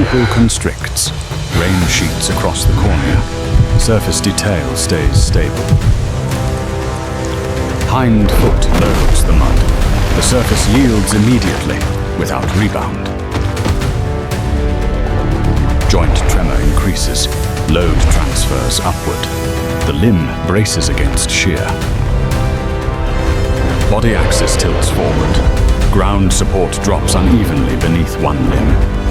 pupil constricts. Rain sheets across the cornea. Surface detail stays stable. Hind foot loads the mud. The surface yields immediately, without rebound. Joint tremor increases. Load transfers upward. The limb braces against shear. Body axis tilts forward. Ground support drops unevenly beneath one limb.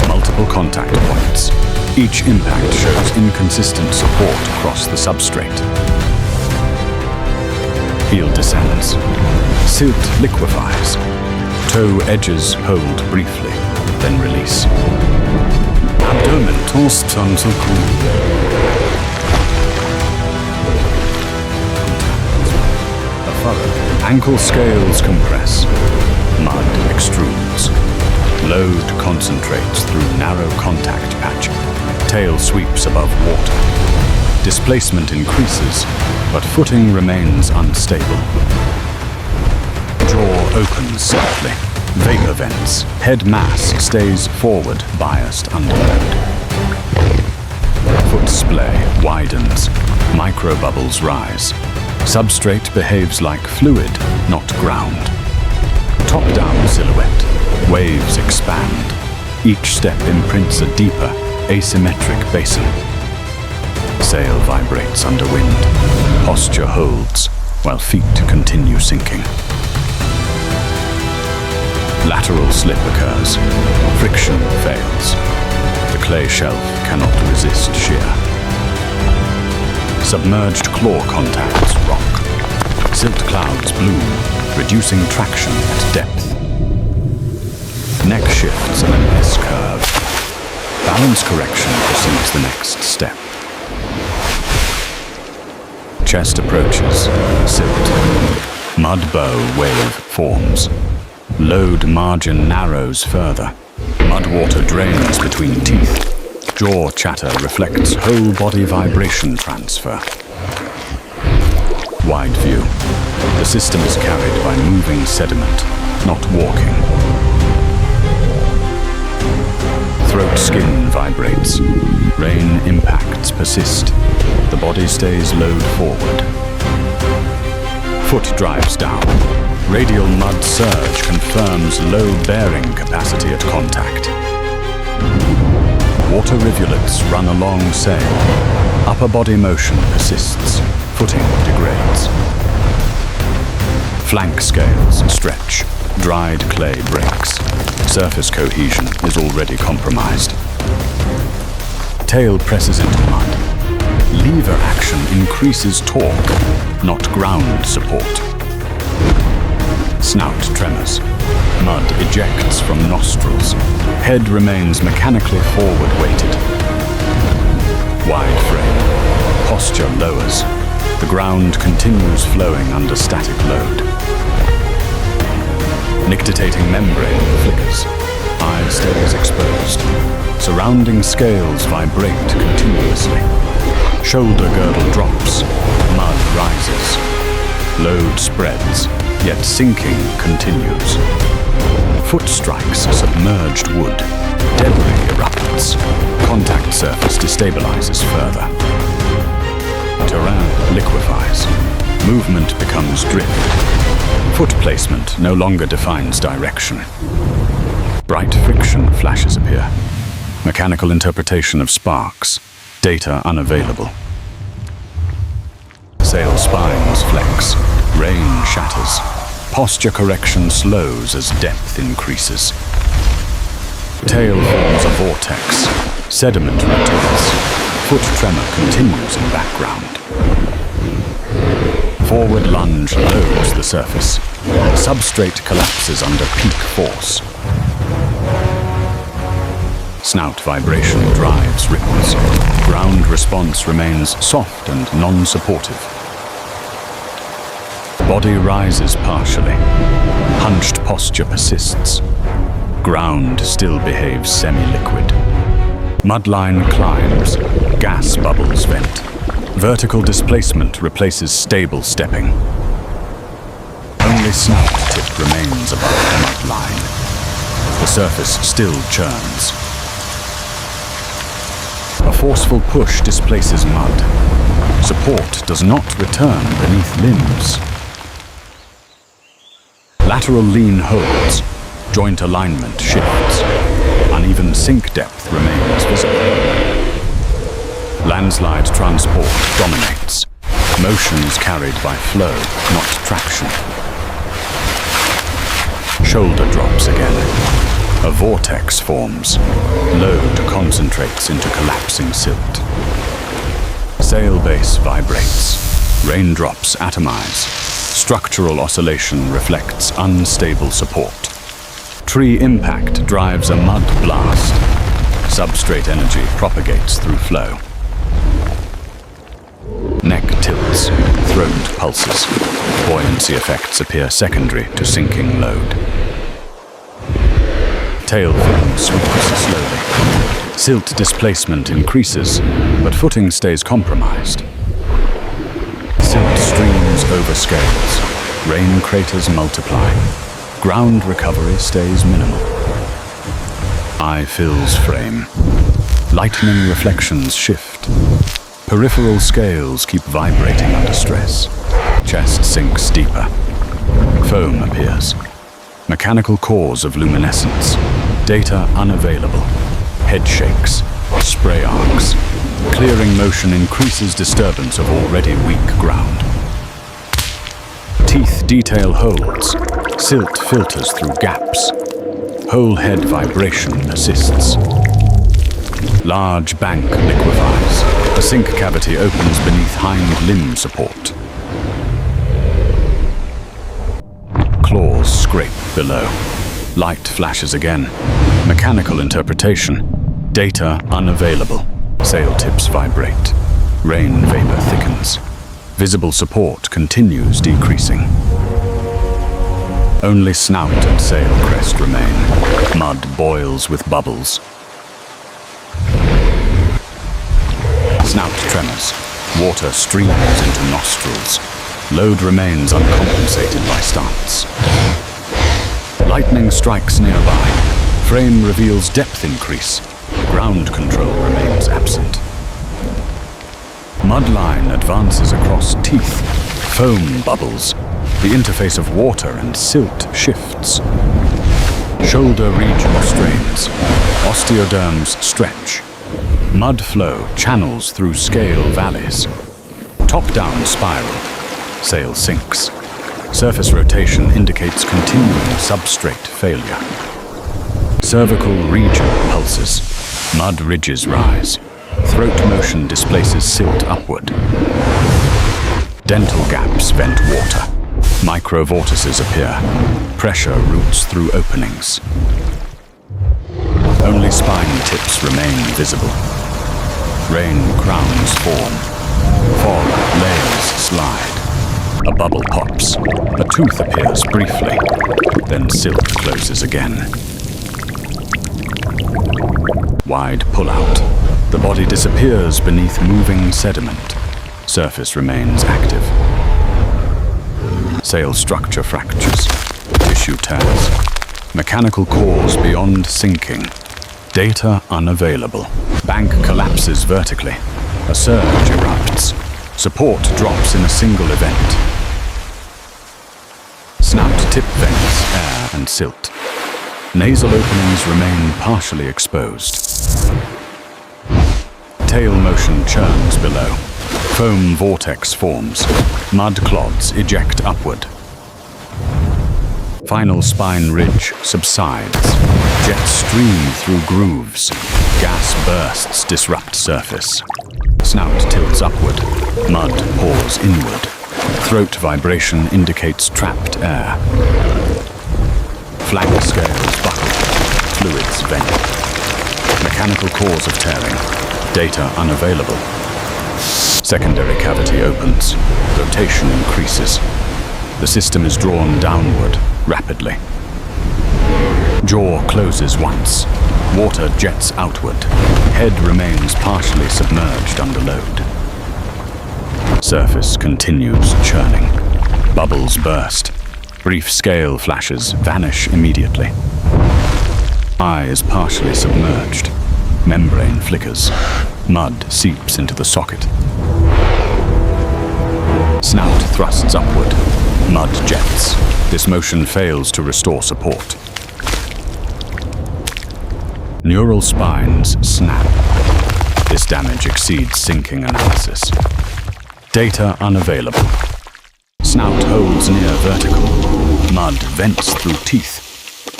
Multiple contact points. Each impact shows inconsistent support across the substrate. Heel descends. Silt liquefies. Toe edges hold briefly, then release. Abdomen tossed until cool. A furrow. Ankle scales compress. Mud extrudes. Load concentrates through narrow contact patch. Tail sweeps above water. Displacement increases, but footing remains unstable. Jaw opens slightly. Vapor vents. Head mass stays forward, biased under load. Foot splay widens. Microbubbles rise. Substrate behaves like fluid, not ground. Top-down silhouette. Waves expand. Each step imprints a deeper, asymmetric basin. Sail vibrates under wind. Posture holds, while feet continue sinking. Lateral slip occurs. Friction fails. The clay shelf cannot resist shear. Submerged claw contacts rock. Silt clouds bloom, reducing traction at depth. Neck shifts in an S-curve. Balance correction precedes the next step. Chest approaches. Silt. Mud bow wave forms. Load margin narrows further. Mud water drains between teeth. Jaw chatter reflects whole body vibration transfer. Wide view. The system is carried by moving sediment, not walking. Throat skin vibrates. Rain impacts persist. The body stays load forward. Foot drives down. Radial mud surge confirms low bearing capacity at contact. Water rivulets run along sail. Upper body motion persists. Footing degrades. Flank scales stretch. Dried clay breaks. Surface cohesion is already compromised. Tail presses into mud. Lever action increases torque, not ground support. Snout tremors. Mud ejects from nostrils. Head remains mechanically forward-weighted. Wide frame. Posture lowers. The ground continues flowing under static load. Nictitating membrane flickers. Eye stays exposed. Surrounding scales vibrate continuously. Shoulder girdle drops. Mud rises. Load spreads, yet sinking continues. Foot strikes submerged wood. Debris erupts. Contact surface destabilizes further. Terrain liquefies. Movement becomes drift. Foot placement no longer defines direction. Bright friction flashes appear. Mechanical interpretation of sparks. Data unavailable. Sail spines flex. Rain shatters. Posture correction slows as depth increases. Tail forms a vortex. Sediment rotates. Foot tremor continues in background. Forward lunge loads the surface. Substrate collapses under peak force. Snout vibration drives ripples. Ground response remains soft and non-supportive. Body rises partially. Hunched posture persists. Ground still behaves semi-liquid. Mudline climbs. Gas bubbles vent. Vertical displacement replaces stable stepping. Only snout tip remains above the mudline. The surface still churns. A forceful push displaces mud. Support does not return beneath limbs. Lateral lean holds. Joint alignment shifts. Uneven sink depth remains visible. Landslide transport dominates. Motion is carried by flow, not traction. Shoulder drops again. A vortex forms. Load concentrates into collapsing silt. Sail base vibrates. Raindrops atomize. Structural oscillation reflects unstable support. Tree impact drives a mud blast. Substrate energy propagates through flow. Neck tilts, throat pulses. Buoyancy effects appear secondary to sinking load. Tail fin sweeps slowly. Silt displacement increases, but footing stays compromised. Silt streams over scales. Rain craters multiply. Ground recovery stays minimal. Eye fills frame. Lightning reflections shift. Peripheral scales keep vibrating under stress. Chest sinks deeper. Foam appears. Mechanical cause of luminescence. Data unavailable. Head shakes. Spray arcs. Clearing motion increases disturbance of already weak ground. Teeth detail holds. Silt filters through gaps. Whole head vibration persists. Large bank liquefies. A sink cavity opens beneath hind limb support. Claws scrape below. Light flashes again. Mechanical interpretation. Data unavailable. Sail tips vibrate. Rain vapor thickens. Visible support continues decreasing. Only snout and sail crest remain. Mud boils with bubbles. Snout tremors. Water streams into nostrils. Load remains uncompensated by stance. Lightning strikes nearby. Frame reveals depth increase. Ground control remains absent. Mudline advances across teeth. Foam bubbles. The interface of water and silt shifts. Shoulder region strains. Osteoderms stretch. Mud flow channels through scale valleys. Top-down spiral. Sail sinks. Surface rotation indicates continuing substrate failure. Cervical region pulses. Mud ridges rise. Throat motion displaces silt upward. Dental gaps vent water. Microvortices appear. Pressure routes through openings. Only spine tips remain visible. Rain crowns form. Fog layers slide. A bubble pops. A tooth appears briefly. Then silt closes again. Wide pullout. The body disappears beneath moving sediment. Surface remains active. Sail structure fractures. Tissue tears. Mechanical cause beyond sinking. Data unavailable. Bank collapses vertically. A surge erupts. Support drops in a single event. Snout tip vents air and silt. Nasal openings remain partially exposed. Tail motion churns below. Foam vortex forms. Mud clods eject upward. Final spine ridge subsides. Jets stream through grooves. Gas bursts disrupt surface. Snout tilts upward. Mud pours inward. Throat vibration indicates trapped air. Flank scales buckle. Fluids vent. Mechanical cause of tearing. Data unavailable. Secondary cavity opens. Rotation increases. The system is drawn downward rapidly. Jaw closes once. Water jets outward. Head remains partially submerged under load. Surface continues churning. Bubbles burst. Brief scale flashes vanish immediately. Eye is partially submerged. Membrane flickers. Mud seeps into the socket. Snout thrusts upward. Mud jets. This motion fails to restore support. Neural spines snap. This damage exceeds sinking analysis. Data unavailable. Snout holds near vertical. Mud vents through teeth.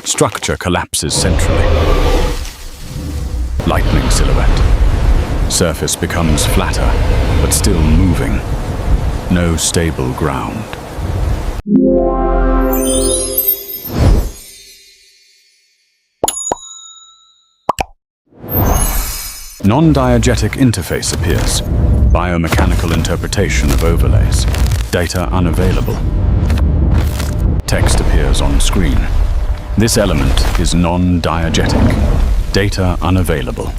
Structure collapses centrally. Lightning silhouette. Surface becomes flatter, but still moving. No stable ground. Non-diegetic interface appears. Biomechanical interpretation of overlays. Data unavailable. Text appears on screen. This element is non-diegetic. Data unavailable.